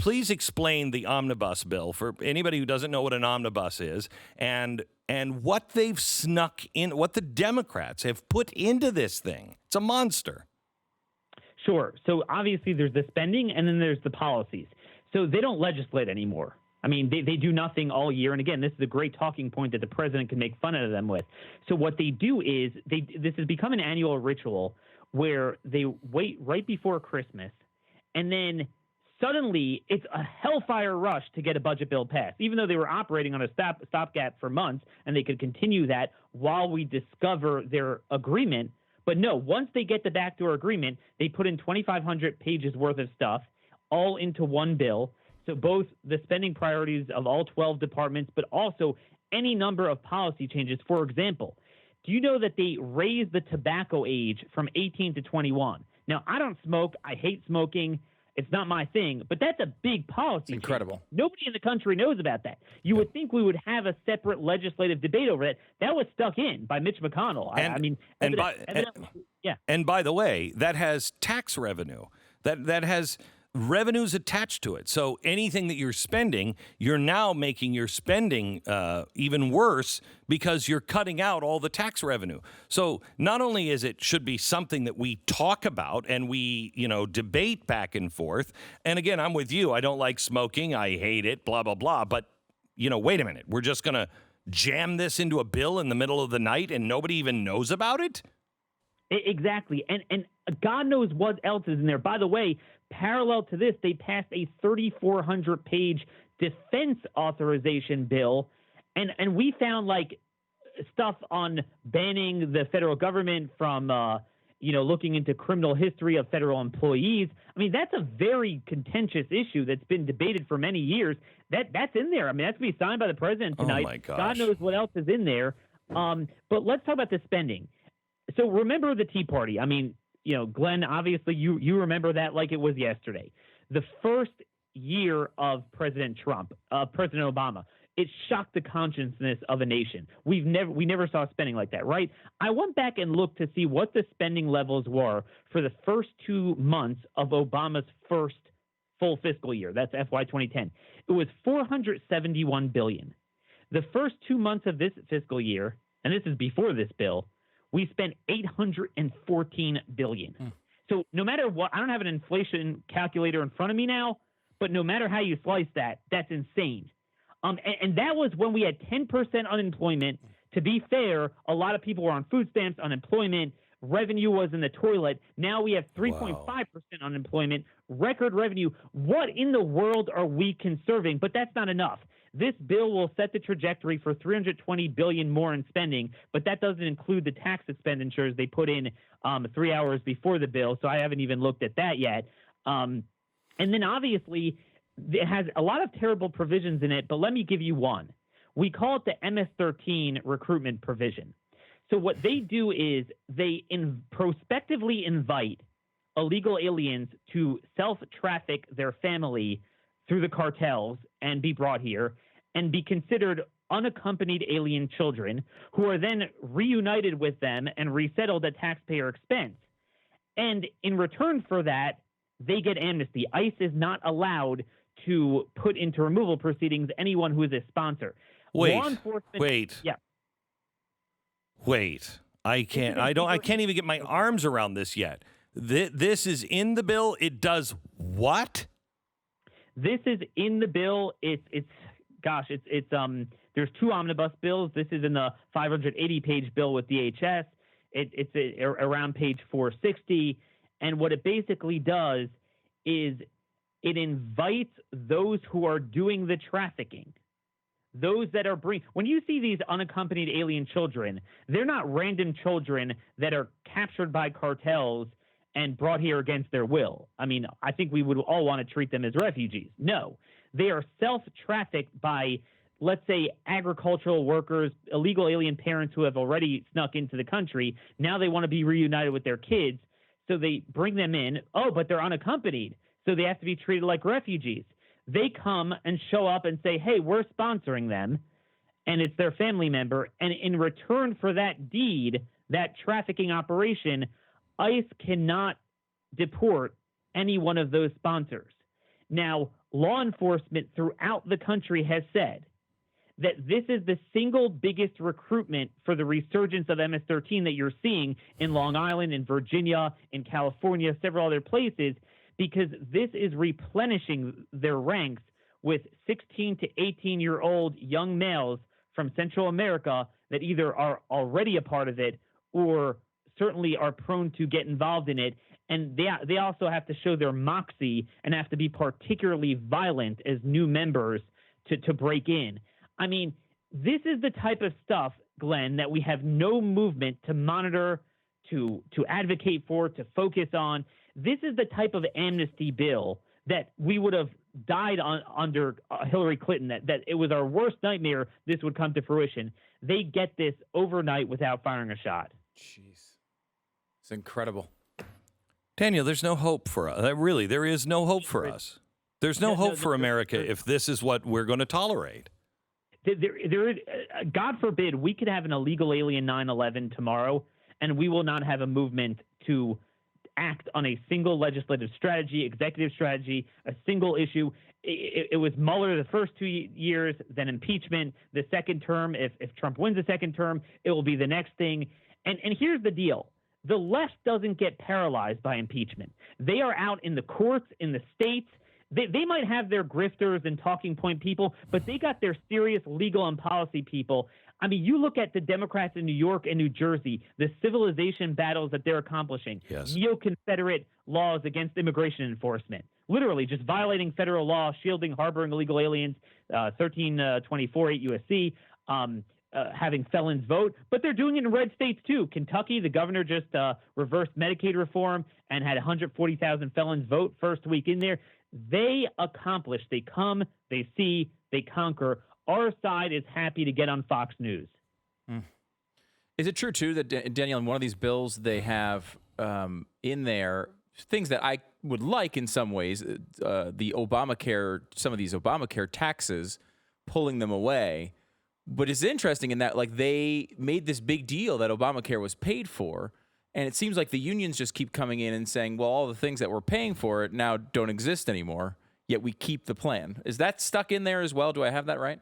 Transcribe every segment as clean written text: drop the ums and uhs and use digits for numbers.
please explain the Omnibus Bill for anybody who doesn't know what an omnibus is and what they've snuck in, what the Democrats have put into this thing. It's a monster. Sure. So obviously there's the spending and then there's the policies. So they don't legislate anymore. I mean, they do nothing all year. And again, this is a great talking point that the president can make fun of them with. So what they do is this has become an annual ritual where they wait right before Christmas, and then suddenly it's a hellfire rush to get a budget bill passed, even though they were operating on a stopgap for months, and they could continue that while we discover their agreement. But no, once they get the backdoor agreement, they put in 2,500 pages worth of stuff all into one bill. So both the spending priorities of all 12 departments, but also any number of policy changes. For example, do you know that they raised the tobacco age from 18 to 21? Now, I don't smoke. I hate smoking. It's not my thing, but that's a big policy. It's incredible. Change. Nobody in the country knows about that. You would think we would have a separate legislative debate over that. That was stuck in by Mitch McConnell. And by the way, that has tax revenue. That has revenues attached to it. So anything that you're spending, you're now making your spending even worse because you're cutting out all the tax revenue. So not only is it should be something that we talk about and we, debate back and forth. And again, I'm with you. I don't like smoking. I hate it, blah, blah, blah. But, wait a minute. We're just going to jam this into a bill in the middle of the night and nobody even knows about it? Exactly. And God knows what else is in there. By the way, parallel to this, they passed a 3,400-page defense authorization bill, and we found stuff on banning the federal government from looking into criminal history of federal employees. I mean, that's a very contentious issue that's been debated for many years. That's in there. I mean, that's to be signed by the president tonight. Oh my gosh. God knows what else is in there. But let's talk about the spending. So remember the Tea Party. I mean, Glenn, obviously you remember that like it was yesterday. The first year of President Obama, it shocked the consciousness of a nation. We never saw spending like that, right? I went back and looked to see what the spending levels were for the first 2 months of Obama's first full fiscal year. That's FY 2010. It was $471 billion. The first 2 months of this fiscal year, and this is before this bill, we spent $814 billion. So no matter what, I don't have an inflation calculator in front of me now, but no matter how you slice that, that's insane. And that was when we had 10% unemployment. To be fair, a lot of people were on food stamps, unemployment, revenue was in the toilet. Now we have 3.5% unemployment, record revenue. What in the world are we conserving? But that's not enough. This bill will set the trajectory for $320 billion more in spending, but that doesn't include the tax expenditures they put in 3 hours before the bill, so I haven't even looked at that yet. And then obviously it has a lot of terrible provisions in it, but let me give you one. We call it the MS-13 recruitment provision. So what they do is they prospectively invite illegal aliens to self-traffic their family through the cartels and be brought here and be considered unaccompanied alien children who are then reunited with them and resettled at taxpayer expense. And in return for that, they get amnesty. ICE is not allowed to put into removal proceedings anyone who is a sponsor. Wait. Yeah. Wait. I can't even get my arms around this yet. This is in the bill. It does what? This is in the bill. There's two omnibus bills. This is in the 580-page bill with DHS. It's around page 460. And what it basically does is it invites those who are doing the trafficking, those that are when you see these unaccompanied alien children, they're not random children that are captured by cartels and brought here against their will. I mean, I think we would all want to treat them as refugees. No, they are self-trafficked by, let's say, agricultural workers, illegal alien parents who have already snuck into the country. Now they want to be reunited with their kids, so they bring them in. Oh, but they're unaccompanied, so they have to be treated like refugees. They come and show up and say, hey, we're sponsoring them, and it's their family member. And in return for that deed, that trafficking operation, ICE cannot deport any one of those sponsors. Now, law enforcement throughout the country has said that this is the single biggest recruitment for the resurgence of MS-13 that you're seeing in Long Island, in Virginia, in California, several other places, because this is replenishing their ranks with 16 to 18-year-old young males from Central America that either are already a part of it or certainly are prone to get involved in it. And they also have to show their moxie and have to be particularly violent as new members to break in. I mean, this is the type of stuff, Glenn, that we have no movement to monitor, to advocate for, to focus on. This is the type of amnesty bill that we would have died on under Hillary Clinton, that it was our worst nightmare this would come to fruition. They get this overnight without firing a shot. Jeez. It's incredible. Daniel, there's no hope for us. Really, there is no hope for us. There's no hope for America if this is what we're going to tolerate. There is, God forbid, we could have an illegal alien 9/11 tomorrow, and we will not have a movement to act on a single legislative strategy, executive strategy, a single issue. It was Mueller the first 2 years, then impeachment. The second term, if Trump wins the second term, it will be the next thing. And here's the deal. The left doesn't get paralyzed by impeachment. They are out in the courts, in the states. They might have their grifters and talking point people, but they got their serious legal and policy people. I mean, you look at the Democrats in New York and New Jersey, the civilization battles that they're accomplishing, neo-Confederate laws against immigration enforcement, literally just violating federal law, shielding, harboring illegal aliens, 1324, 8 USC, having felons vote. But they're doing it in red states, too. Kentucky, the governor just reversed Medicaid reform and had 140,000 felons vote first week in there. They accomplish. They come, they see, they conquer. Our side is happy to get on Fox News. Is it true, too, that, Daniel, in one of these bills, they have in there things that I would like in some ways, the Obamacare, some of these Obamacare taxes, pulling them away. But it's interesting in that, like, they made this big deal that Obamacare was paid for, and it seems like the unions just keep coming in and saying, well, all the things that we're paying for it now don't exist anymore, yet we keep the plan. Is that stuck in there as well? Do I have that right?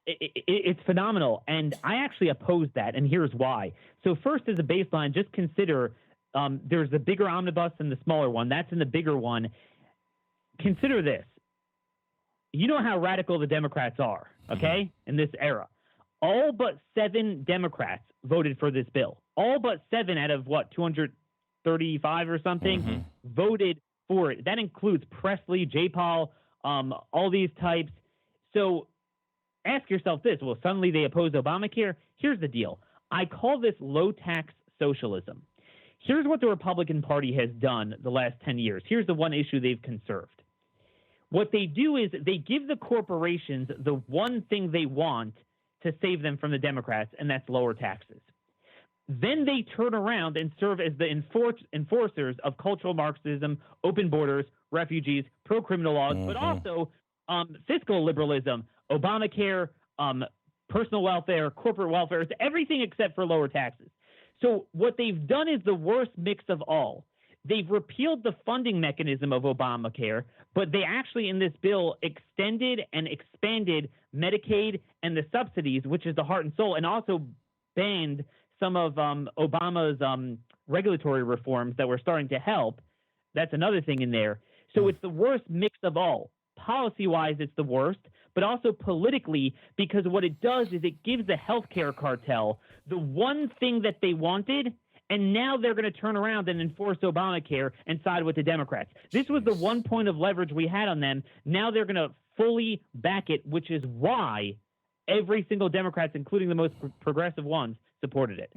It's phenomenal, and I actually oppose that, and here's why. So first, as a baseline, just consider there's the bigger omnibus and the smaller one. That's in the bigger one. Consider this. You know how radical the Democrats are, okay, in this era. All but 7 Democrats voted for this bill. All but 7 out of, 235 or something voted for it. That includes Presley, J. Paul, all these types. So ask yourself this. Well, suddenly they oppose Obamacare? Here's the deal. I call this low-tax socialism. Here's what the Republican Party has done the last 10 years. Here's the one issue they've conserved. What they do is they give the corporations the one thing they want to save them from the Democrats, and that's lower taxes. Then they turn around and serve as the enforcers of cultural Marxism, open borders, refugees, pro-criminal laws, but also fiscal liberalism, Obamacare, personal welfare, corporate welfare, everything except for lower taxes. So what they've done is the worst mix of all. They've repealed the funding mechanism of Obamacare, but they actually in this bill extended and expanded Medicaid and the subsidies, which is the heart and soul, and also banned some of Obama's regulatory reforms that were starting to help. That's another thing in there. So it's the worst mix of all. Policy-wise, it's the worst, but also politically, because what it does is it gives the healthcare cartel the one thing that they wanted, and now they're going to turn around and enforce Obamacare and side with the Democrats. This was the one point of leverage we had on them. Now they're going to fully back it, which is why every single Democrat, including the most progressive ones, supported it.